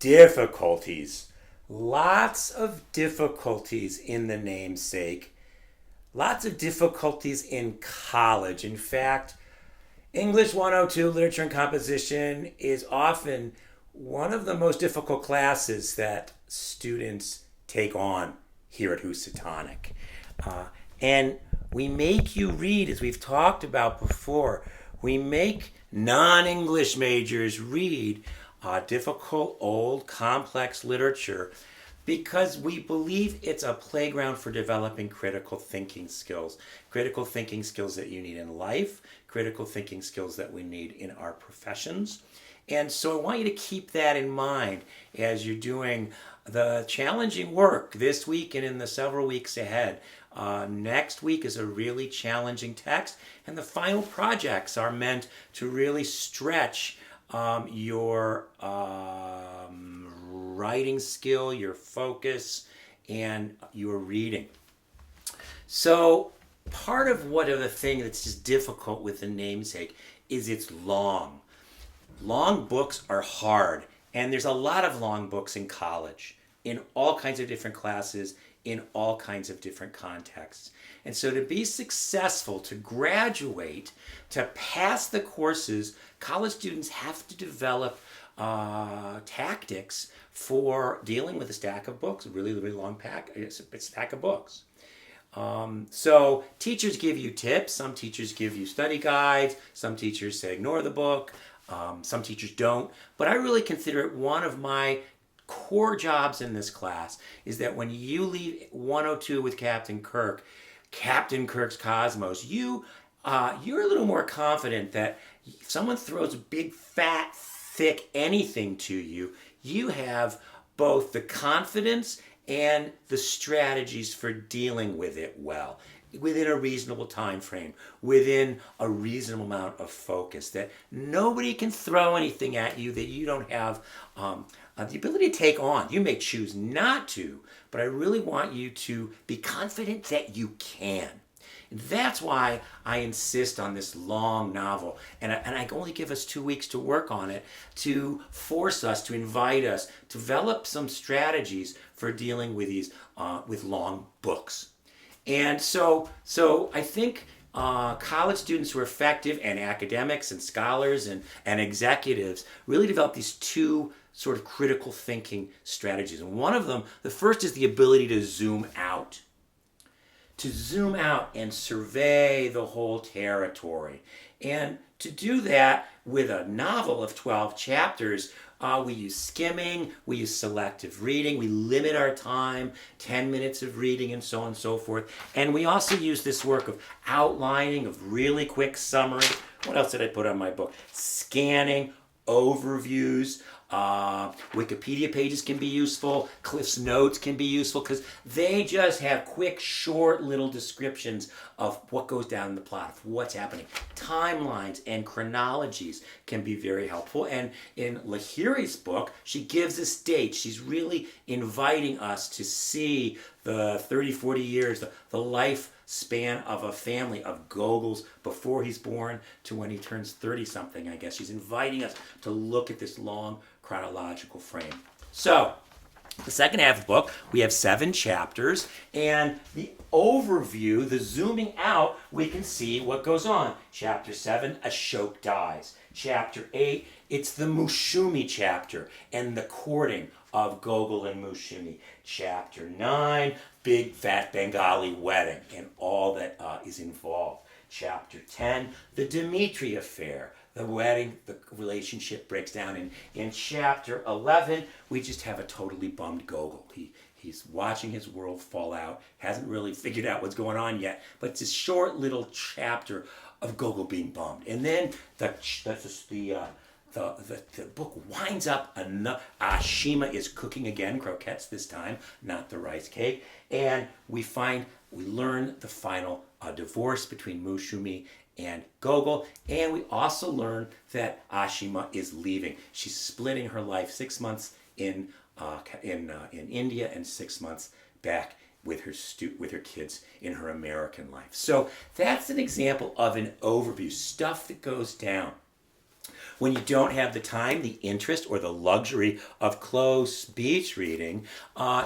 Difficulties. Lots of difficulties in the namesake. Lots of difficulties in college. In fact, English 102 Literature and Composition is often one of the most difficult classes that students take on here at Housatonic. And we make you read, as we've talked about before, we make non-English majors read difficult, old, complex literature because we believe it's a playground for developing critical thinking skills that you need in life, critical thinking skills that we need in our professions. And so I want you to keep that in mind as you're doing the challenging work this week and in the several weeks ahead. Next week is a really challenging text, and the final projects are meant to really stretch your writing skill, your focus, and your reading. So part of the thing that's just difficult with the namesake is it's long. Long books are hard, and there's a lot of long books in college, in all kinds of different classes, in all kinds of different contexts. And so to be successful, to graduate, to pass the courses, college students have to develop tactics for dealing with a stack of books, a really, really long stack of books. So teachers give you tips. Some teachers give you study guides. Some teachers say ignore the book. Some teachers don't. But I really consider it one of my core jobs in this class is that when you leave 102 with Captain Kirk, Captain Kirk's Cosmos, you're a little more confident that if someone throws a big, fat, thick anything to you, you have both the confidence and the strategies for dealing with it well, within a reasonable time frame, within a reasonable amount of focus, that nobody can throw anything at you that you don't have the ability to take on. You may choose not to, but I really want you to be confident that you can. And that's why I insist on this long novel. And I only give us 2 weeks to work on it, to force us, to invite us, to develop some strategies for dealing with these with long books. And so I think college students who are effective, and academics and scholars and executives, really develop these two sort of critical thinking strategies. And one of them, the first, is the ability to zoom out. To zoom out and survey the whole territory. And to do that with a novel of 12 chapters, we use skimming, we use selective reading, we limit our time, 10 minutes of reading, and so on and so forth. And we also use this work of outlining, of really quick summaries. What else did I put on my book? Scanning, overviews. Wikipedia pages can be useful. Cliff's Notes can be useful because they just have quick, short little descriptions of what goes down in the plot, of what's happening. Timelines and chronologies can be very helpful. And in Lahiri's book, she gives us dates. She's really inviting us to see the 30, 40 years, the lifespan of a family, of Gogol's, before he's born to when he turns 30-something, I guess. She's inviting us to look at this long chronological frame. So, the second half of the book, we have 7 chapters, and the overview, the zooming out, we can see what goes on. Chapter 7, Ashok dies. Chapter 8, it's the Mushumi chapter and the courting of Gogol and Mushumi. Chapter 9, big fat Bengali wedding and all that is involved. Chapter 10, the Dmitri affair. The wedding, the relationship breaks down. In chapter 11, we just have a totally bummed Gogol. He's watching his world fall out, hasn't really figured out what's going on yet, but it's a short little chapter of Gogol being bummed. And then the book winds up. Ashima is cooking again, croquettes this time, not the rice cake. And we learn the final divorce between Mushumi and Gogol, and we also learn that Ashima is leaving. She's splitting her life, 6 months in India and 6 months back with her kids in her American life. So that's an example of an overview, stuff that goes down. when you don't have the time, the interest, or the luxury of close beach reading,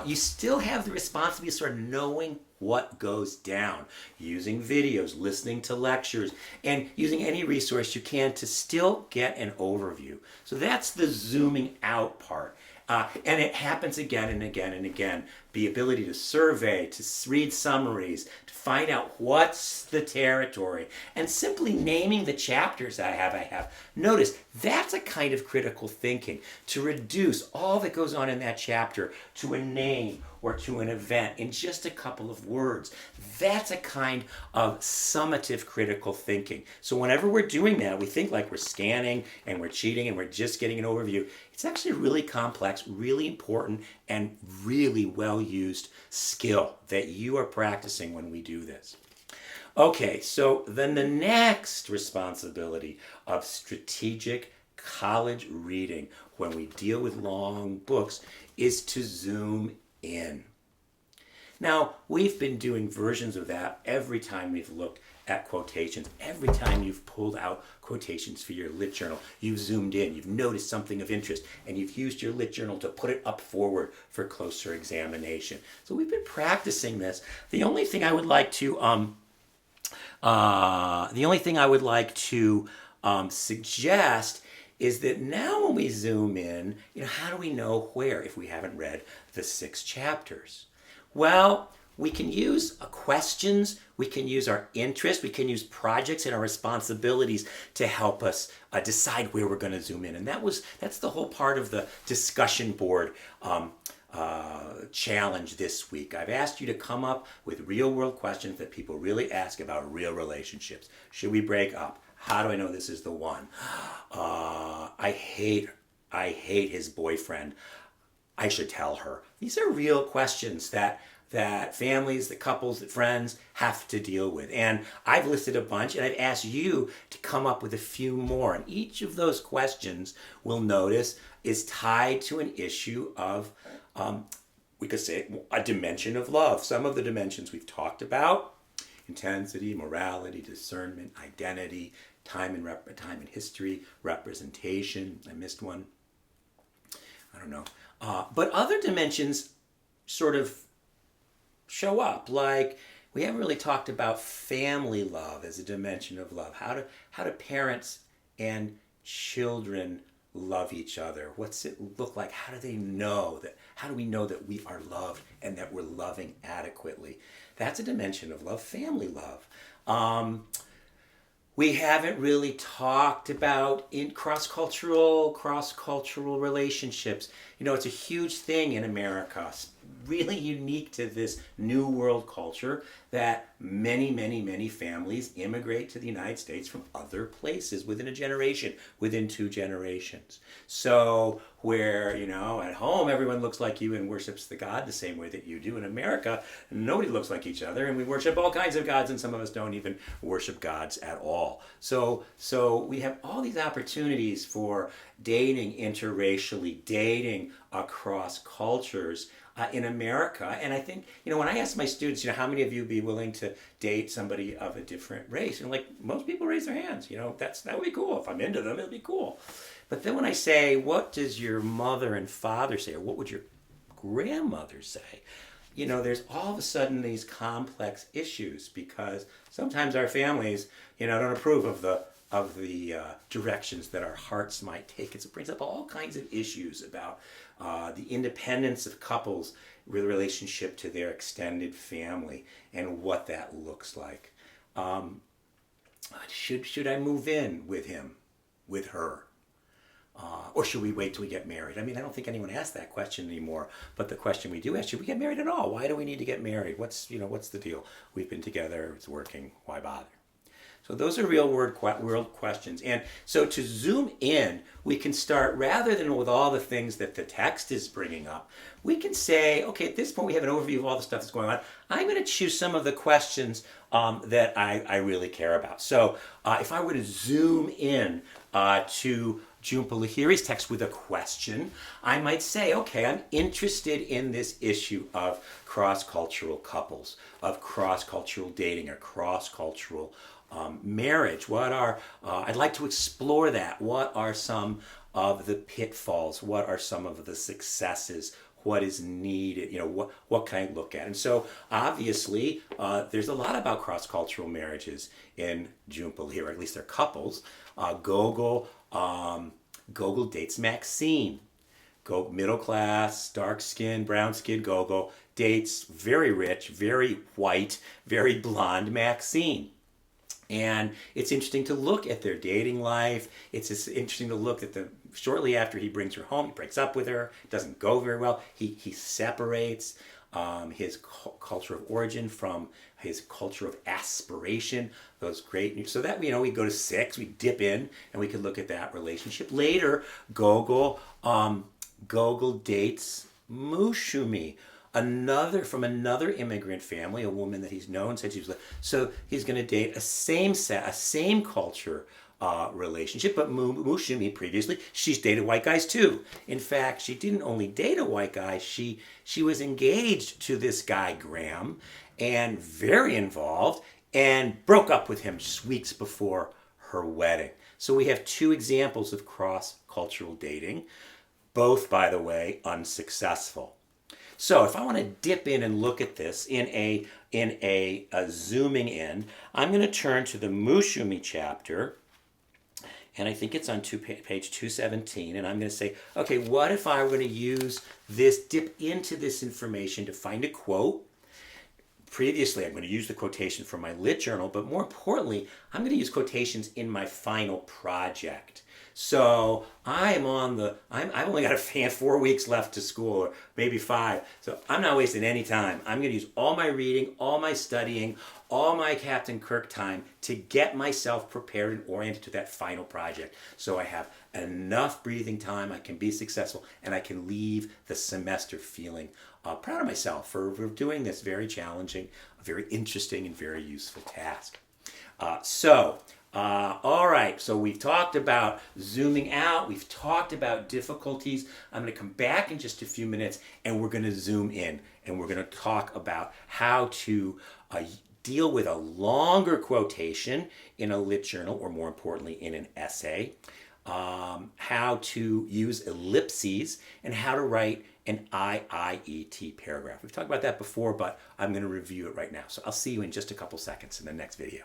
you still have the responsibility of sort of knowing what goes down, using videos, listening to lectures, and using any resource you can to still get an overview. So that's the zooming out part. And it happens again and again and again. The ability to survey, to read summaries, to find out what's the territory, and simply naming the chapters I have. Notice, that's a kind of critical thinking, to reduce all that goes on in that chapter to a name or to an event in just a couple of words. That's a kind of summative critical thinking. So whenever we're doing that, we think like we're scanning and we're cheating and we're just getting an overview. It's actually a really complex, really important, and really well-used skill that you are practicing when we do this. Okay, so then the next responsibility of strategic college reading when we deal with long books is to zoom in. Now, we've been doing versions of that every time we've looked at quotations. Every time you've pulled out quotations for your lit journal, you've zoomed in, you've noticed something of interest, and you've used your lit journal to put it up forward for closer examination. So we've been practicing this. The only thing I would like to suggest is that now when we zoom in, how do we know where if we haven't read the 6 chapters? Well, we can use questions, we can use our interest, we can use projects and our responsibilities to help us decide where we're going to zoom in. And that's the whole part of the discussion board challenge this week. I've asked you to come up with real world questions that people really ask about real relationships. Should we break up? How do I know this is the one? I hate his boyfriend. I should tell her. These are real questions that families, that couples, that friends have to deal with. And I've listed a bunch, and I've asked you to come up with a few more. And each of those questions, we'll notice, is tied to an issue of, we could say, a dimension of love. Some of the dimensions we've talked about: intensity, morality, discernment, identity, time and history, representation. I missed one. I don't know. But other dimensions sort of show up, like we haven't really talked about family love as a dimension of love. How do parents and children love each other? What's it look like? How do we know that we are loved and that we're loving adequately? That's a dimension of love, family love. We haven't really talked about in cross-cultural relationships. It's a huge thing in America, really unique to this new world culture, that many families immigrate to the United States from other places within a generation, within 2 generations. So where, at home everyone looks like you and worships the God the same way that you do, in America nobody looks like each other, and we worship all kinds of gods, and some of us don't even worship gods at all. So we have all these opportunities for dating interracially, dating across cultures in America. And I think, when I ask my students, how many of you would be willing to date somebody of a different race? And most people raise their hands. That would be cool. If I'm into them, it'll be cool. But then when I say, what does your mother and father say, or what would your grandmother say? There's all of a sudden these complex issues, because sometimes our families, don't approve of the directions that our hearts might take. It brings up all kinds of issues about the independence of couples with relationship to their extended family and what that looks like. Should I move in with him, with her? Or should we wait till we get married? I don't think anyone asks that question anymore, but the question we do ask: should we get married at all? Why do we need to get married? What's the deal? We've been together, it's working, why bother? So those are real world questions. And so to zoom in, we can start, rather than with all the things that the text is bringing up, we can say, okay, at this point we have an overview of all the stuff that's going on. I'm going to choose some of the questions that I really care about. So if I were to zoom in to Jhumpa Lahiri's text with a question, I might say, okay, I'm interested in this issue of cross-cultural couples, of cross-cultural dating, or cross-cultural Marriage, what are, I'd like to explore that. What are some of the pitfalls? What are some of the successes? What is needed? What can I look at? And so obviously there's a lot about cross-cultural marriages in Jhumpa here, or at least they're couples. Gogol dates Maxine. Middle class, dark skin, brown skin Gogol dates very rich, very white, very blonde Maxine. And it's interesting to look at their dating life. It's just interesting to look at shortly after he brings her home, he breaks up with her, doesn't go very well. He separates his culture of origin from his culture of aspiration. Those great, so that, we go to 6, we dip in and we can look at that relationship. Later, Gogol dates Mushumi, from another immigrant family, a woman that he's known since he was so he's going to date a same culture relationship. But Mushumi previously, she's dated white guys too. In fact, she didn't only date a white guy, she was engaged to this guy Graham, and very involved, and broke up with him just weeks before her wedding. So we have 2 examples of cross-cultural dating, both, by the way, unsuccessful. So if I want to dip in and look at this in a zooming in, I'm going to turn to the Mushumi chapter, and I think it's on page 217, and I'm going to say, okay, what if I were going to dip into this information to find a quote? Previously, I'm going to use the quotation from my lit journal, but more importantly, I'm going to use quotations in my final project. So I've only got 4 weeks left to school, or maybe 5. So I'm not wasting any time. I'm going to use all my reading, all my studying, all my Captain Kirk time to get myself prepared and oriented to that final project. So I have enough breathing time, I can be successful, and I can leave the semester feeling proud of myself for doing this very challenging, very interesting, and very useful task. All right, so we've talked about zooming out, we've talked about difficulties. I'm going to come back in just a few minutes, and we're going to zoom in, and we're going to talk about how to deal with a longer quotation in a lit journal, or more importantly, in an essay, how to use ellipses, and how to write an IIET paragraph. We've talked about that before, but I'm going to review it right now. So I'll see you in just a couple seconds in the next video.